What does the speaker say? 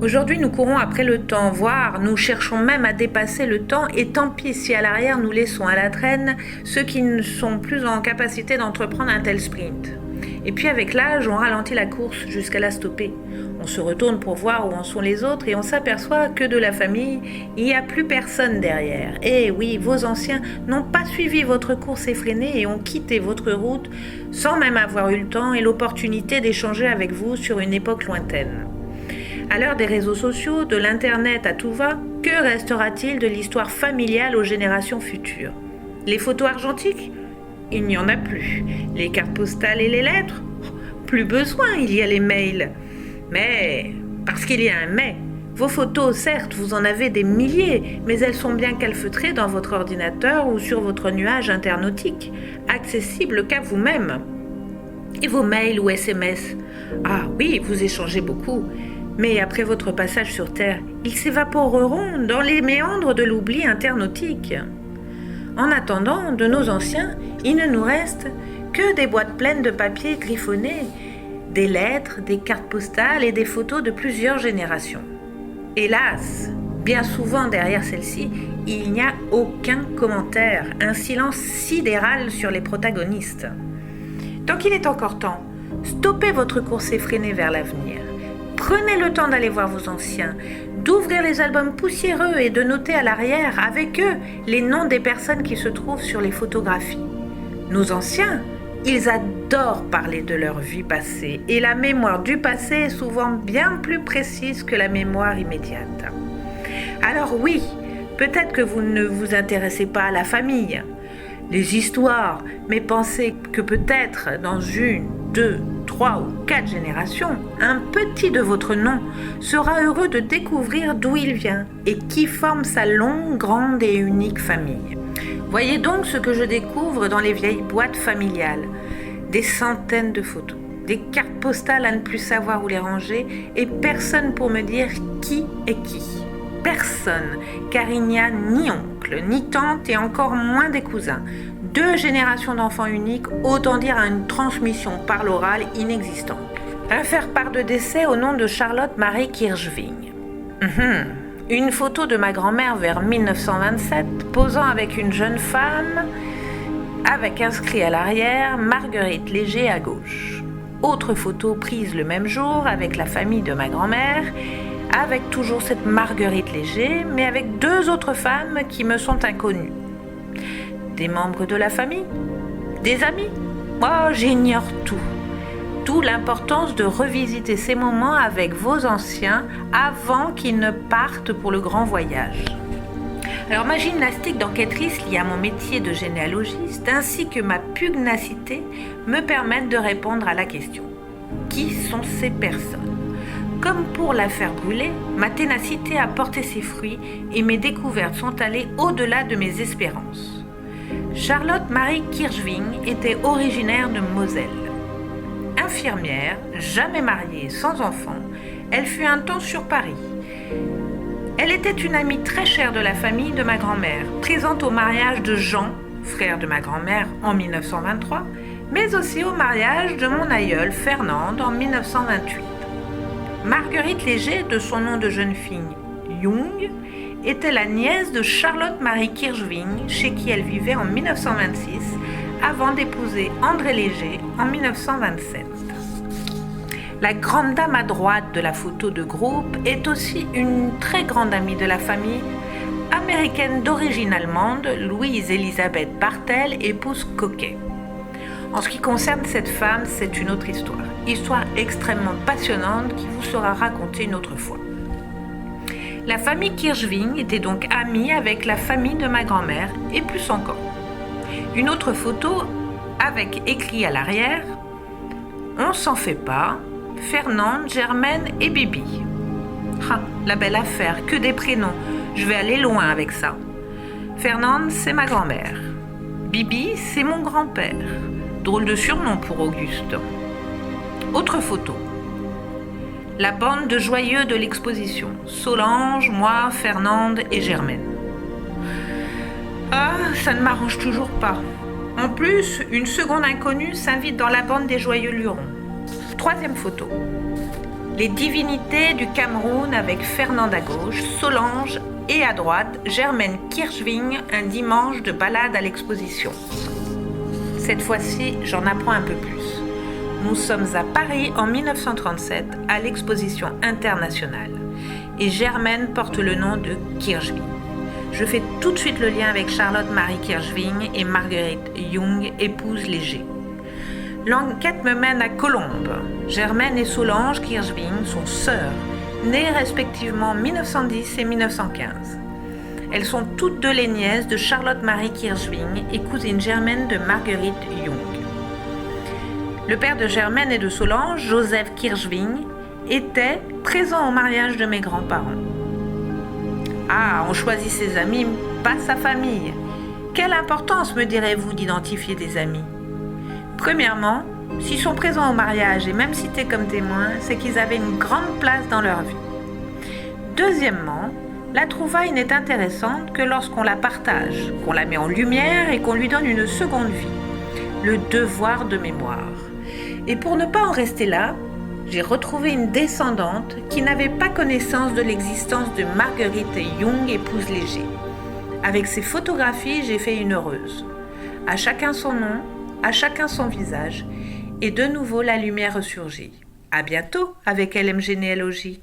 Aujourd'hui, nous courons après le temps, voire nous cherchons même à dépasser le temps, et tant pis si à l'arrière nous laissons à la traîne ceux qui ne sont plus en capacité d'entreprendre un tel sprint. Et puis avec l'âge, on ralentit la course jusqu'à la stopper. On se retourne pour voir où en sont les autres et on s'aperçoit que de la famille, il n'y a plus personne derrière. Et oui, vos anciens n'ont pas suivi votre course effrénée et ont quitté votre route sans même avoir eu le temps et l'opportunité d'échanger avec vous sur une époque lointaine. À l'heure des réseaux sociaux, de l'internet à tout va, que restera-t-il de l'histoire familiale aux générations futures? Les photos argentiques? Il n'y en a plus. Les cartes postales et les lettres? Plus besoin, il y a les mails. Mais, parce qu'il y a un mais, vos photos, certes, vous en avez des milliers, mais elles sont bien calfeutrées dans votre ordinateur ou sur votre nuage internautique, accessibles qu'à vous-même. Et vos mails ou SMS? Ah oui, vous échangez beaucoup. Mais après votre passage sur Terre, ils s'évaporeront dans les méandres de l'oubli internautique. En attendant, de nos anciens, il ne nous reste que des boîtes pleines de papier griffonné, des lettres, des cartes postales et des photos de plusieurs générations. Hélas, bien souvent derrière celles-ci, il n'y a aucun commentaire, un silence sidéral sur les protagonistes. Tant qu'il est encore temps, stoppez votre course effrénée vers l'avenir. Prenez le temps d'aller voir vos anciens, d'ouvrir les albums poussiéreux et de noter à l'arrière, avec eux, les noms des personnes qui se trouvent sur les photographies. Nos anciens, ils adorent parler de leur vie passée, et la mémoire du passé est souvent bien plus précise que la mémoire immédiate. Alors oui, peut-être que vous ne vous intéressez pas à la famille, les histoires, mais pensez que peut-être dans 1, 2, 3 ou 4 générations, un petit de votre nom sera heureux de découvrir d'où il vient et qui forme sa longue, grande et unique famille. Voyez donc ce que je découvre dans les vieilles boîtes familiales. Des centaines de photos, des cartes postales à ne plus savoir où les ranger et personne pour me dire qui est qui. Personne, car il n'y a ni oncle, ni tante et encore moins des cousins. 2 générations d'enfants uniques, autant dire une transmission par l'oral inexistante. Un faire-part de décès au nom de Charlotte Marie Kirschving. Une photo de ma grand-mère vers 1927, posant avec une jeune femme, avec inscrit à l'arrière Marguerite Léger à gauche. Autre photo prise le même jour avec la famille de ma grand-mère, avec toujours cette Marguerite Léger, mais avec 2 autres femmes qui me sont inconnues. Des membres de la famille? Des amis? Oh, j'ignore tout. D'où l'importance de revisiter ces moments avec vos anciens avant qu'ils ne partent pour le grand voyage. Alors ma gymnastique d'enquêtrice liée à mon métier de généalogiste ainsi que ma pugnacité me permettent de répondre à la question. Qui sont ces personnes? Comme pour l'affaire Brûlé, ma ténacité a porté ses fruits et mes découvertes sont allées au-delà de mes espérances. Charlotte Marie Kirschving était originaire de Moselle. Infirmière, jamais mariée, sans enfant, elle fut un temps sur Paris. Elle était une amie très chère de la famille de ma grand-mère, présente au mariage de Jean, frère de ma grand-mère, en 1923, mais aussi au mariage de mon aïeul Fernande en 1928. Marguerite Léger, de son nom de jeune fille Jung, était la nièce de Charlotte Marie Kirschving, chez qui elle vivait en 1926, avant d'épouser André Léger en 1927. La grande dame à droite de la photo de groupe est aussi une très grande amie de la famille, américaine d'origine allemande, Louise Elisabeth Bartel, épouse Coquet. En ce qui concerne cette femme, c'est une autre histoire extrêmement passionnante qui vous sera racontée une autre fois. La famille Kirschving était donc amie avec la famille de ma grand-mère et plus encore. Une autre photo avec écrit à l'arrière « On s'en fait pas, Fernande, Germaine et Bibi ». Ah, la belle affaire, que des prénoms, je vais aller loin avec ça. Fernande, c'est ma grand-mère. Bibi, c'est mon grand-père. Drôle de surnom pour Auguste. Autre photo. La bande de joyeux de l'exposition. Solange, moi, Fernande et Germaine. Ah, ça ne m'arrange toujours pas. En plus, une seconde inconnue s'invite dans la bande des joyeux lurons. Troisième photo. Les divinités du Cameroun avec Fernande à gauche, Solange et à droite, Germaine Kirchwing, un dimanche de balade à l'exposition. Cette fois-ci, j'en apprends un peu plus. Nous sommes à Paris en 1937 à l'exposition internationale et Germaine porte le nom de Kirchwing. Je fais tout de suite le lien avec Charlotte Marie Kirchwing et Marguerite Young, épouse Léger. L'enquête me mène à Colombes. Germaine et Solange Kirchwing sont sœurs, nées respectivement en 1910 et 1915. Elles sont toutes deux les nièces de Charlotte Marie Kirchwing et cousines germaines de Marguerite Young. Le père de Germaine et de Solange, Joseph Kirchwing, était présent au mariage de mes grands-parents. Ah, on choisit ses amis, pas sa famille. Quelle importance, me direz-vous, d'identifier des amis ? Premièrement, s'ils sont présents au mariage et même cités comme témoins, c'est qu'ils avaient une grande place dans leur vie. Deuxièmement, la trouvaille n'est intéressante que lorsqu'on la partage, qu'on la met en lumière et qu'on lui donne une seconde vie, le devoir de mémoire. Et pour ne pas en rester là, j'ai retrouvé une descendante qui n'avait pas connaissance de l'existence de Marguerite Young, épouse Léger. Avec ces photographies, j'ai fait une heureuse. À chacun son nom, à chacun son visage, et de nouveau la lumière ressurgit. À bientôt avec LM Généalogie.